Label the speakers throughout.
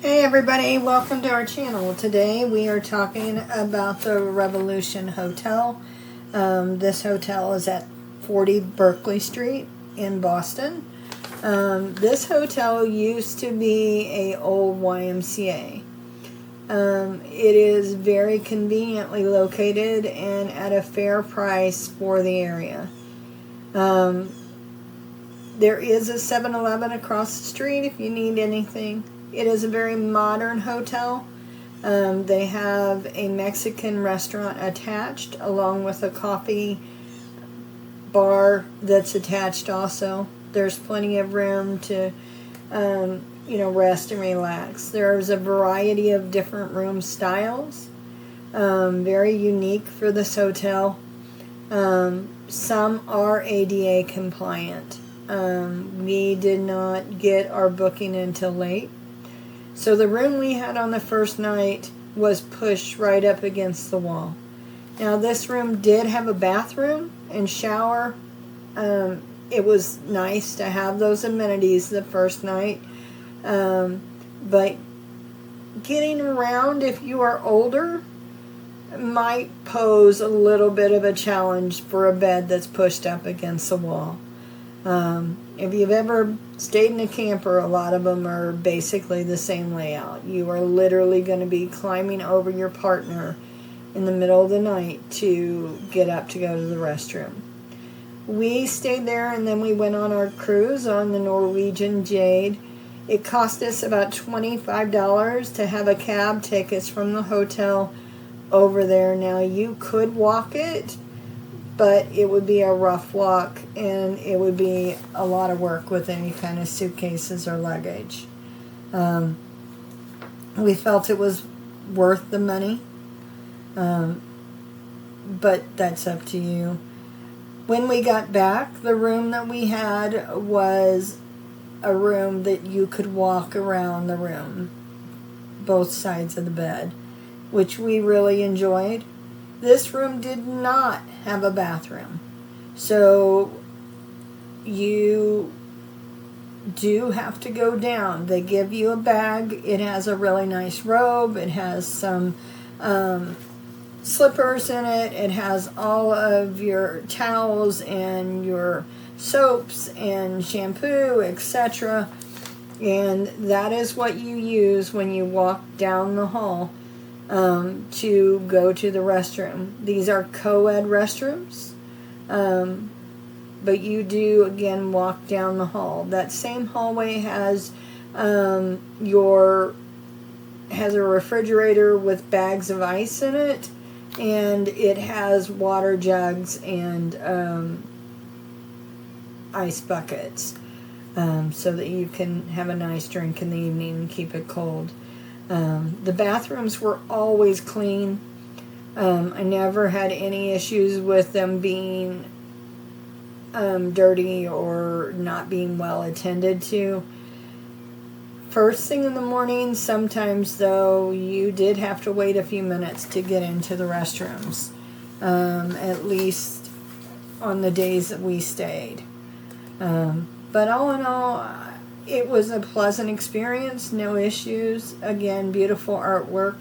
Speaker 1: Hey everybody, welcome to our channel. Today we are talking about the Revolution Hotel. This hotel is at 40 Berkeley Street in Boston. This hotel used to be a old YMCA. It is very conveniently located and at a fair price for the area. There is a 7-Eleven across the street if you need anything. It is a very modern hotel. They have a Mexican restaurant attached along with a coffee bar that's attached also. There's plenty of room to rest and relax. There's a variety of different room styles. Very unique for this hotel. Some are ADA compliant. We did not get our booking until late. So the room we had on the first night was pushed right up against the wall. Now this room did have a bathroom and shower. It was nice to have those amenities the first night. But getting around if you are older might pose a little bit of a challenge for a bed that's pushed up against the wall. If you've ever stayed in a camper, a lot of them are basically the same layout. You are literally going to be climbing over your partner in the middle of the night to get up to go to the restroom. We stayed there and then we went on our cruise on the Norwegian Jade. It cost us about $25 to have a cab take us from the hotel over there. Now you could walk it, but it would be a rough walk and it would be a lot of work with any kind of suitcases or luggage. We felt it was worth the money, but that's up to you. When we got back, the room that we had was a room that you could walk around the room, both sides of the bed, which we really enjoyed. This room did not have a bathroom, so you do have to go down. They give you a bag. It has a really nice robe. It has some slippers in it. It has all of your towels and your soaps and shampoo, etc. And that is what you use when you walk down the hall to go to the restroom. These are co-ed restrooms, but you do again walk down the hall. That same hallway has a refrigerator with bags of ice in it, and it has water jugs and ice buckets, so that you can have a nice drink in the evening and keep it cold. The bathrooms were always clean. I never had any issues with them being dirty or not being well attended to. First thing in the morning, sometimes though, you did have to wait a few minutes to get into the restrooms, at least on the days that we stayed. But all in all, it was a pleasant experience, no issues. Again, beautiful artwork.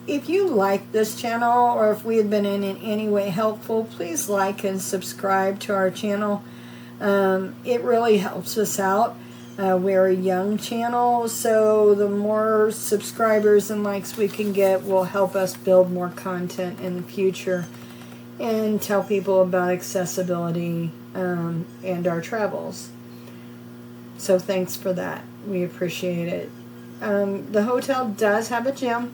Speaker 1: If you like this channel or if we have been in any way helpful, please like and subscribe to our channel. It really helps us out. We're a young channel, so the more subscribers and likes we can get will help us build more content in the future and tell people about accessibility and our travels. So thanks for that. We appreciate it. The hotel does have a gym.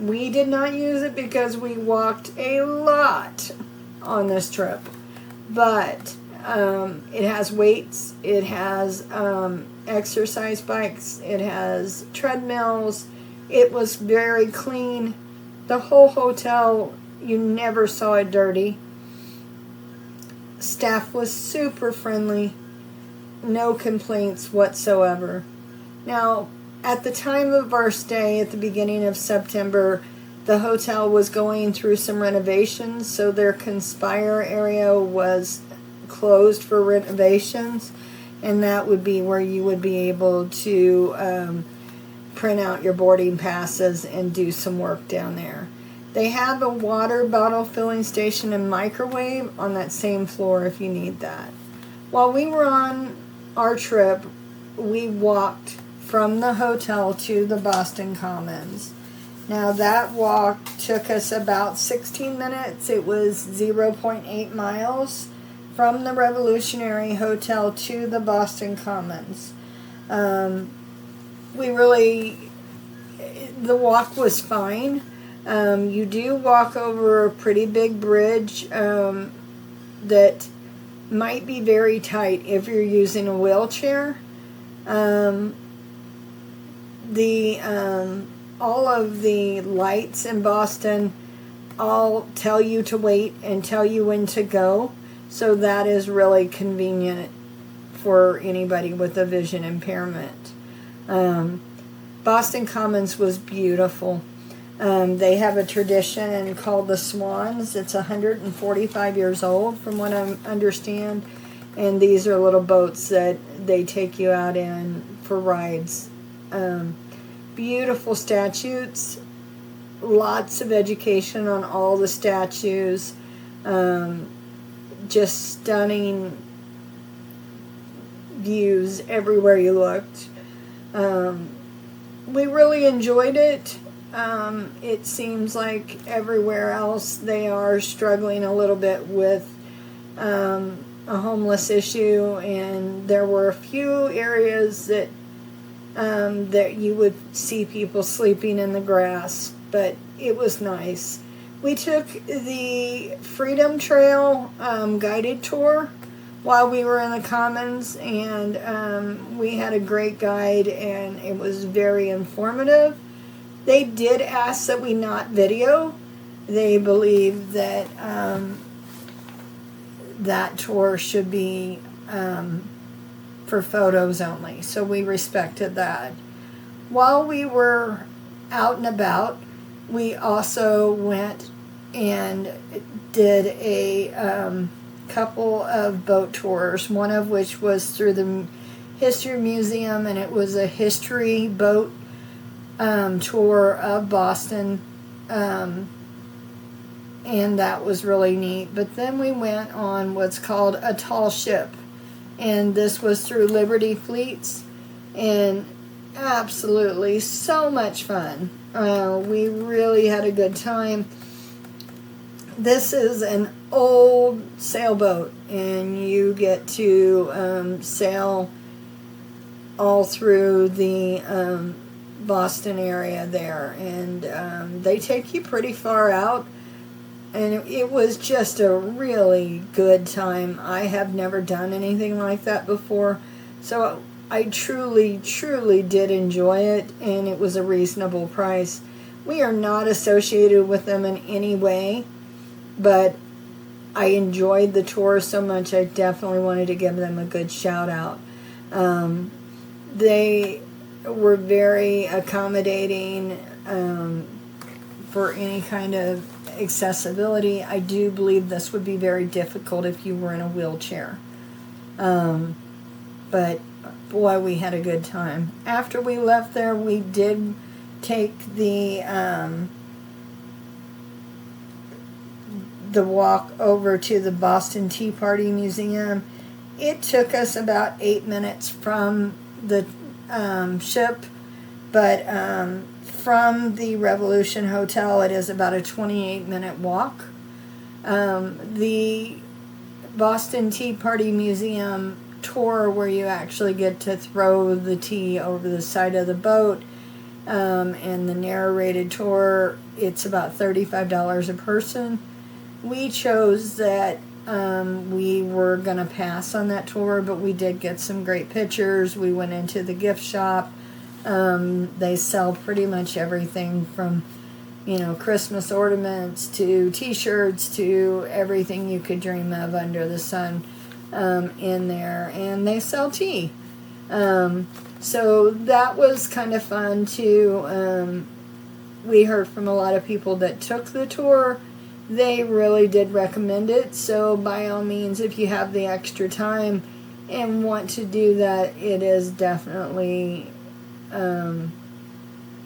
Speaker 1: We did not use it because we walked a lot on this trip. But it has weights. It has exercise bikes. It has treadmills. It was very clean. The whole hotel, you never saw it dirty. Staff was super friendly. No complaints whatsoever. Now, at the time of our stay at the beginning of September, the hotel was going through some renovations, so their Conspire area was closed for renovations, and that would be where you would be able to print out your boarding passes and do some work down there. They have a water bottle filling station and microwave on that same floor if you need that. While we were on our trip, we walked from the hotel to the Boston Commons. Now that walk took us about 16 minutes. It was 0.8 miles from the Revolutionary Hotel to the Boston Commons. The walk was fine. You do walk over a pretty big bridge that might be very tight if you're using a wheelchair. All of the lights in Boston all tell you to wait and tell you when to go, so that is really convenient for anybody with a vision impairment. Boston Commons was beautiful. They have a tradition called the Swans. It's 145 years old from what I understand, and these are little boats that they take you out in for rides. Beautiful statues, lots of education on all the statues, just stunning views everywhere you looked. We really enjoyed it. It seems like everywhere else they are struggling a little bit with a homeless issue, and there were a few areas that you would see people sleeping in the grass, but it was nice. We took the Freedom Trail guided tour while we were in the Commons, and we had a great guide, and it was very informative. They did ask that we not video. They believe that that tour should be for photos only, so we respected that. While we were out and about, we also went and did a couple of boat tours, one of which was through the History Museum, and it was a history boat tour of Boston, and that was really neat. But then we went on what's called a tall ship, and this was through Liberty Fleets, and absolutely so much fun. We really had a good time. This is an old sailboat, and you get to sail all through the Boston area there, and they take you pretty far out, and it was just a really good time. I have never done anything like that before, so I truly did enjoy it, and it was a reasonable price. We are not associated with them in any way, but I enjoyed the tour so much I definitely wanted to give them a good shout out. They were very accommodating for any kind of accessibility. I do believe this would be very difficult if you were in a wheelchair. But boy, we had a good time. After we left there, we did take the walk over to the Boston Tea Party Museum. It took us about 8 minutes from the ship, but from the Revolution Hotel, it is about a 28-minute walk. The Boston Tea Party Museum tour, where you actually get to throw the tea over the side of the boat, and the narrated tour, it's about $35 a person. We chose that we were going to pass on that tour, but we did get some great pictures. We went into the gift shop. They sell pretty much everything from, Christmas ornaments to t-shirts to everything you could dream of under the sun in there. And they sell tea. So that was kind of fun too. We heard from a lot of people that took the tour. They really did recommend it, so by all means, if you have the extra time and want to do that, it is definitely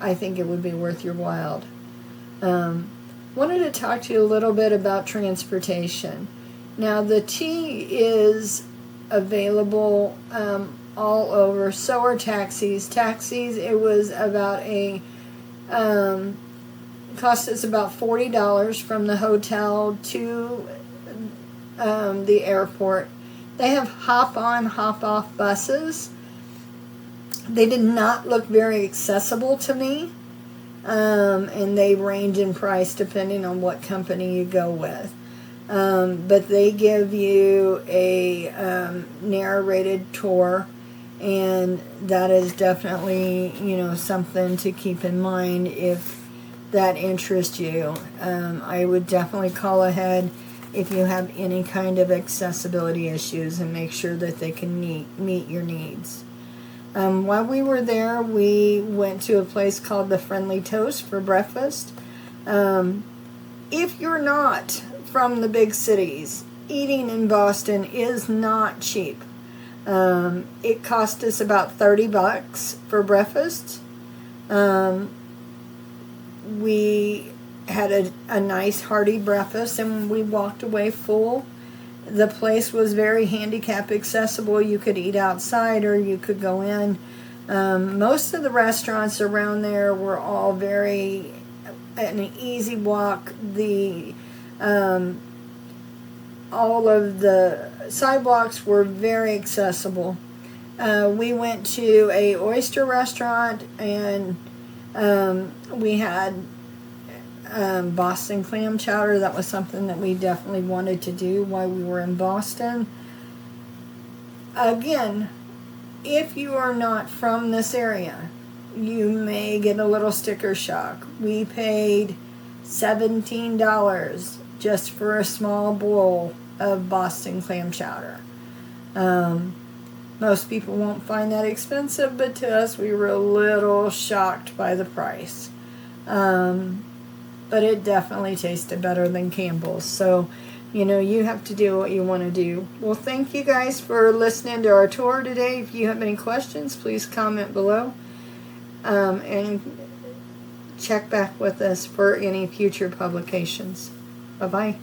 Speaker 1: I think it would be worth your while. Wanted to talk to you a little bit about transportation. Now, the tea is available all over. So are taxis. Taxis, it was about cost us about $40 from the hotel to the airport. They have hop-on, hop-off buses. They did not look very accessible to me. And they range in price depending on what company you go with. But they give you a narrated tour, and that is definitely, something to keep in mind if that interests you. I would definitely call ahead if you have any kind of accessibility issues and make sure that they can meet your needs. While we were there, we went to a place called the Friendly Toast for breakfast. If you're not from the big cities, eating in Boston is not cheap. It cost us about $30 for breakfast. We had a nice hearty breakfast, and we walked away full. The place was very handicap accessible. You could eat outside or you could go in. Most of the restaurants around there were all very an easy walk. All of the sidewalks were very accessible. We went to a oyster restaurant, and we had Boston clam chowder. That was something that we definitely wanted to do while we were in Boston. Again, if you are not from this area, you may get a little sticker shock. We paid $17 just for a small bowl of Boston clam chowder. Most people won't find that expensive, but to us, we were a little shocked by the price. But it definitely tasted better than Campbell's. So, you have to do what you want to do. Well, thank you guys for listening to our tour today. If you have any questions, please comment below. And check back with us for any future publications. Bye-bye.